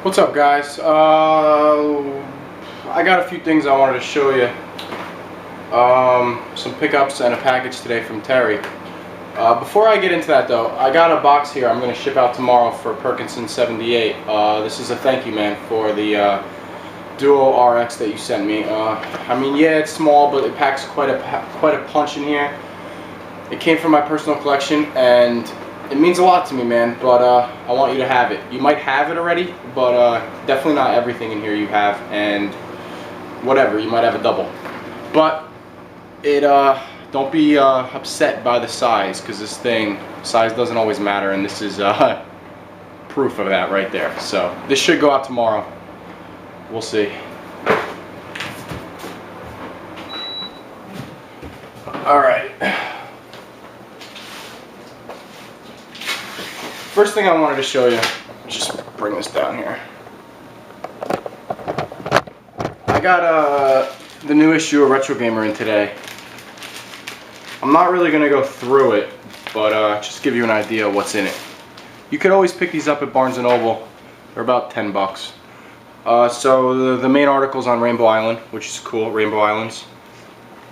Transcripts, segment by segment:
What's up, guys? I got a few things I wanted to show you. Some pickups and a package today from Terry. Before I get into that though, I got a box here I'm going to ship out tomorrow for Perkinson 78. This is a thank you, man, for the Duo RX that you sent me. I mean, yeah, it's small, but it packs quite a punch in here. It came from my personal collection, and it means a lot to me, man, but I want you to have it. You might have it already, but definitely not everything in here you have, and whatever, you might have a double. But it don't be upset by the size, because this thing, size doesn't always matter, and this is proof of that right there. So this should go out tomorrow. We'll see. Alright. First thing I wanted to show you, just bring this down here. I got the new issue of Retro Gamer in today. I'm not really going to go through it, but just give you an idea of what's in it. You could always pick these up at Barnes & Noble. They're about 10 bucks. So the main article's on Rainbow Island, which is cool, Rainbow Islands.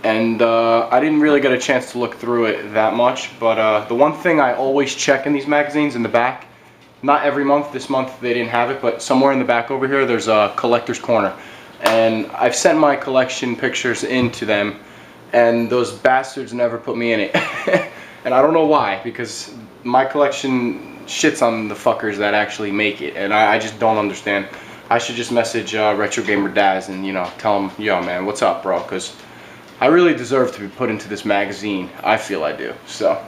And I didn't really get a chance to look through it that much, but the one thing I always check in these magazines in the back, not every month, this month they didn't have it, but somewhere in the back over here there's a collector's corner. And I've sent my collection pictures into them, and those bastards never put me in it. And I don't know why, because my collection shits on the fuckers that actually make it, and I just don't understand. I should just message Retro Gamer Daz and, you know, tell him, yo man, what's up, bro, because I really deserve to be put into this magazine. I feel I do. So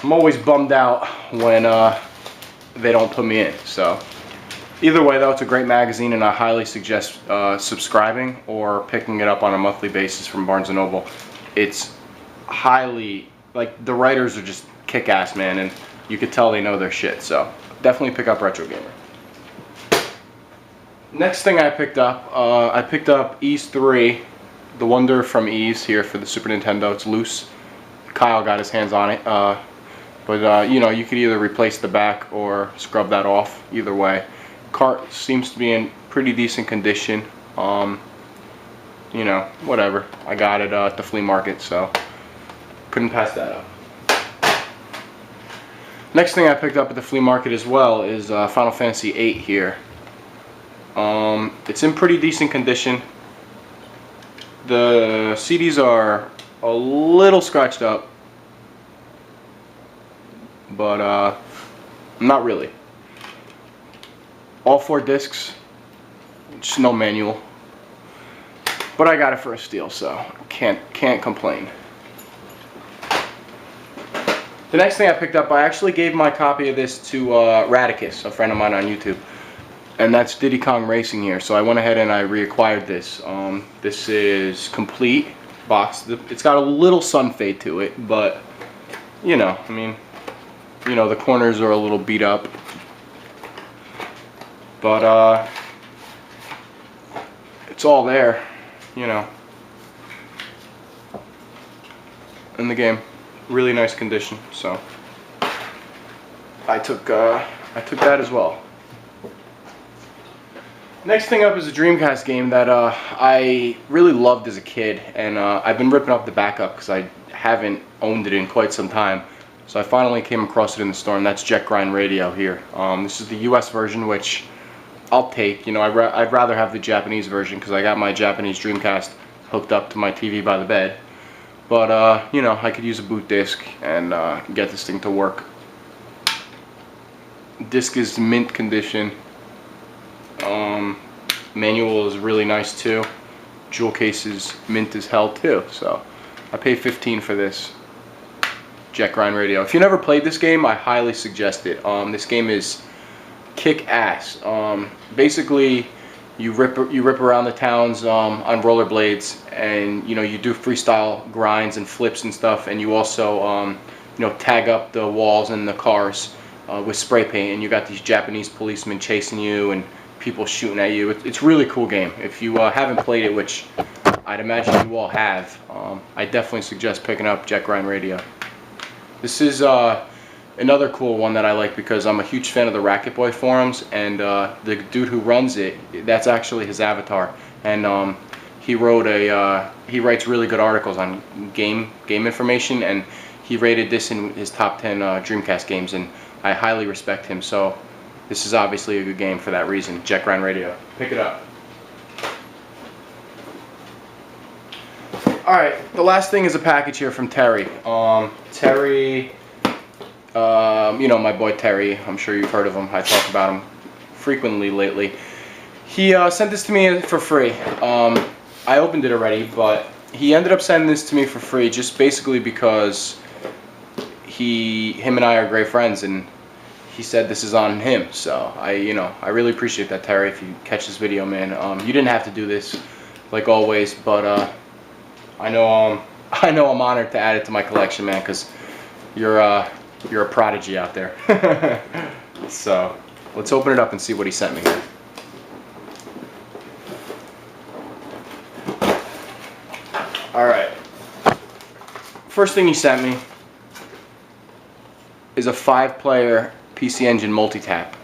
I'm always bummed out when they don't put me in. So either way though, it's a great magazine, and I highly suggest subscribing or picking it up on a monthly basis from Barnes & Noble. It's highly, like, the writers are just kick-ass, man, and you could tell they know their shit. So definitely pick up Retro Gamer. Next thing I picked up Ys 3. The Wonder from Ys here for the Super Nintendo. It's loose. Kyle got his hands on it. But you know, you could either replace the back or scrub that off. Either way. Cart seems to be in pretty decent condition. You know, whatever. I got it at the flea market, so couldn't pass that up. Next thing I picked up at the flea market as well is Final Fantasy VIII here. It's in pretty decent condition. The CDs are a little scratched up, but not really. All 4 discs, just no manual. But I got it for a steal, so can't complain. The next thing I picked up, I actually gave my copy of this to Radicus, a friend of mine on YouTube. And that's Diddy Kong Racing here. So I went ahead and I reacquired this. This is complete box. It's got a little sun fade to it, but you know, I mean, you know, the corners are a little beat up. But it's all there, you know. In the game, really nice condition. So I took that as well. Next thing up is a Dreamcast game that I really loved as a kid, and I've been ripping up the backup because I haven't owned it in quite some time. So I finally came across it in the store, and that's Jet Grind Radio here. This is the US version, which I'll take. You know, I'd rather have the Japanese version because I got my Japanese Dreamcast hooked up to my TV by the bed. But you know, I could use a boot disc and get this thing to work. Disc is mint condition. Manual is really nice too. Jewel case is mint as hell too. So I paid $15 for this Jet Grind Radio. If you never played this game, I highly suggest it. This game is kick ass. Basically, you rip around the towns on rollerblades, and you know, you do freestyle grinds and flips and stuff, and you also you know, tag up the walls and the cars with spray paint, and you got these Japanese policemen chasing you and people shooting at you. It's a really cool game. If you haven't played it, which I'd imagine you all have, I definitely suggest picking up Jet Grind Radio. This is another cool one that I like because I'm a huge fan of the Racket Boy forums, and the dude who runs it, that's actually his avatar, and he writes really good articles on game information, and he rated this in his top 10 Dreamcast games, and I highly respect him. So this is obviously a good game for that reason. Jet Grind Radio, pick it up. Alright, the last thing is a package here from Terry. Terry, you know my boy Terry, I'm sure you've heard of him. I talk about him frequently lately. He sent this to me for free. I opened it already, but he ended up sending this to me for free just basically because him and I are great friends, and he said this is on him. So I really appreciate that, Terry. If you catch this video, man, you didn't have to do this, like always, but I know I'm honored to add it to my collection, man, because you're a prodigy out there. So let's open it up and see what he sent me here. Alright, first thing he sent me is a 5-player PC Engine multi-tap.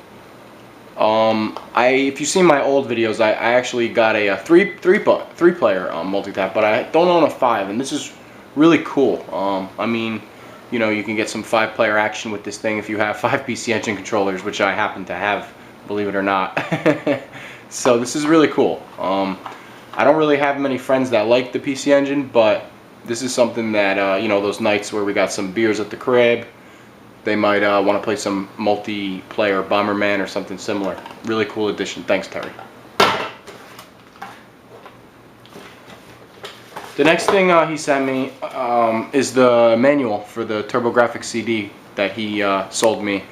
If you've seen my old videos, I actually got a three-player multi-tap, but I don't own a 5, and this is really cool. I mean, you know, you can get some 5-player action with this thing if you have 5 PC Engine controllers, which I happen to have, believe it or not. So this is really cool. I don't really have many friends that like the PC Engine, but this is something that, you know, those nights where we got some beers at the crib, they might want to play some multiplayer Bomberman or something similar. Really cool addition. Thanks, Terry. The next thing he sent me is the manual for the TurboGrafx CD that he sold me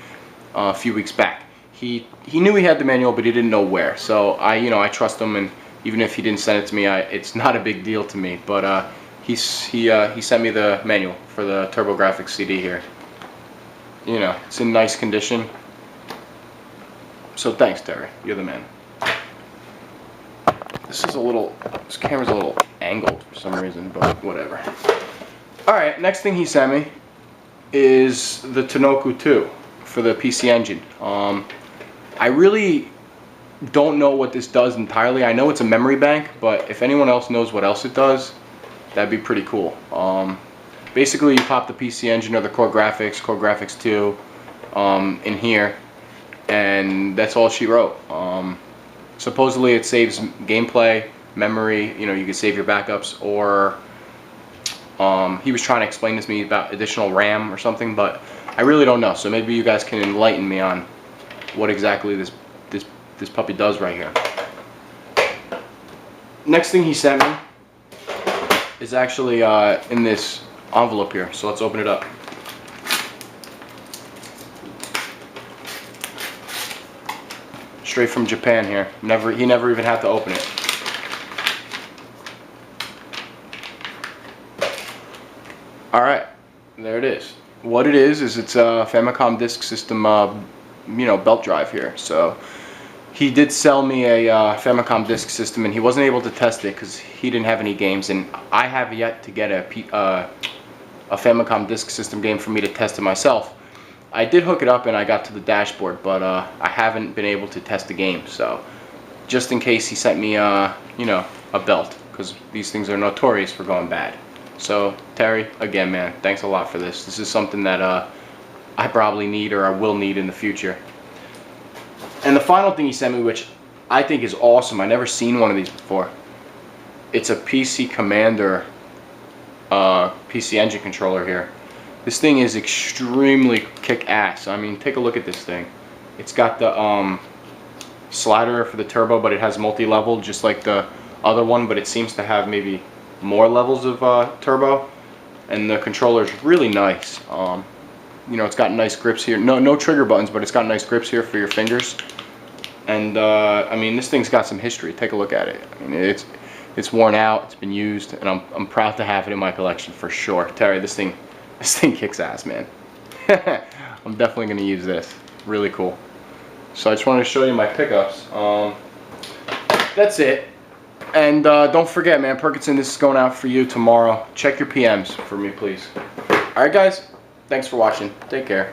a few weeks back. He knew he had the manual, but he didn't know where. So I trust him, and even if he didn't send it to me, it's not a big deal to me. But he sent me the manual for the TurboGrafx CD here. You know, it's in nice condition. So thanks, Terry. You're the man. This camera's a little angled for some reason, but whatever. Alright, next thing he sent me is the Tanoku 2 for the PC Engine. I really don't know what this does entirely. I know it's a memory bank, but if anyone else knows what else it does, that'd be pretty cool. Basically, you pop the PC Engine or the Core Graphics 2 in here, and that's all she wrote. Supposedly it saves gameplay, memory, you know, you can save your backups, or he was trying to explain this to me about additional RAM or something, but I really don't know. So maybe you guys can enlighten me on what exactly this puppy does right here. Next thing he sent me is actually in this envelope here, so let's open it up. Straight from Japan here. He never even had to open it. Alright, there it is. What it is it's a Famicom Disk System you know, belt drive here. So he did sell me a Famicom Disk System, and he wasn't able to test it because he didn't have any games, and I have yet to get a Famicom Disk System game for me to test it myself. I did hook it up and I got to the dashboard, but I haven't been able to test the game. So just in case, he sent me you know, a belt, because these things are notorious for going bad. So Terry, again, man, thanks a lot for this. This is something that I probably need, or I will need in the future. And the final thing he sent me, which I think is awesome, I never seen one of these before. It's a PC Commander PC Engine controller here. This thing is extremely kick-ass. I mean, take a look at this thing. It's got the slider for the turbo, but it has multi-level just like the other one, but it seems to have maybe more levels of turbo, and the controller is really nice. You know, it's got nice grips here. No trigger buttons, but it's got nice grips here for your fingers. And I mean, this thing's got some history. Take a look at it. I mean, it's worn out. It's been used, and I'm proud to have it in my collection for sure. Terry, this thing kicks ass, man. I'm definitely gonna use this. Really cool. So I just wanted to show you my pickups. That's it. And don't forget, man, Perkinson, this is going out for you tomorrow. Check your PMs for me, please. Alright, guys. Thanks for watching. Take care.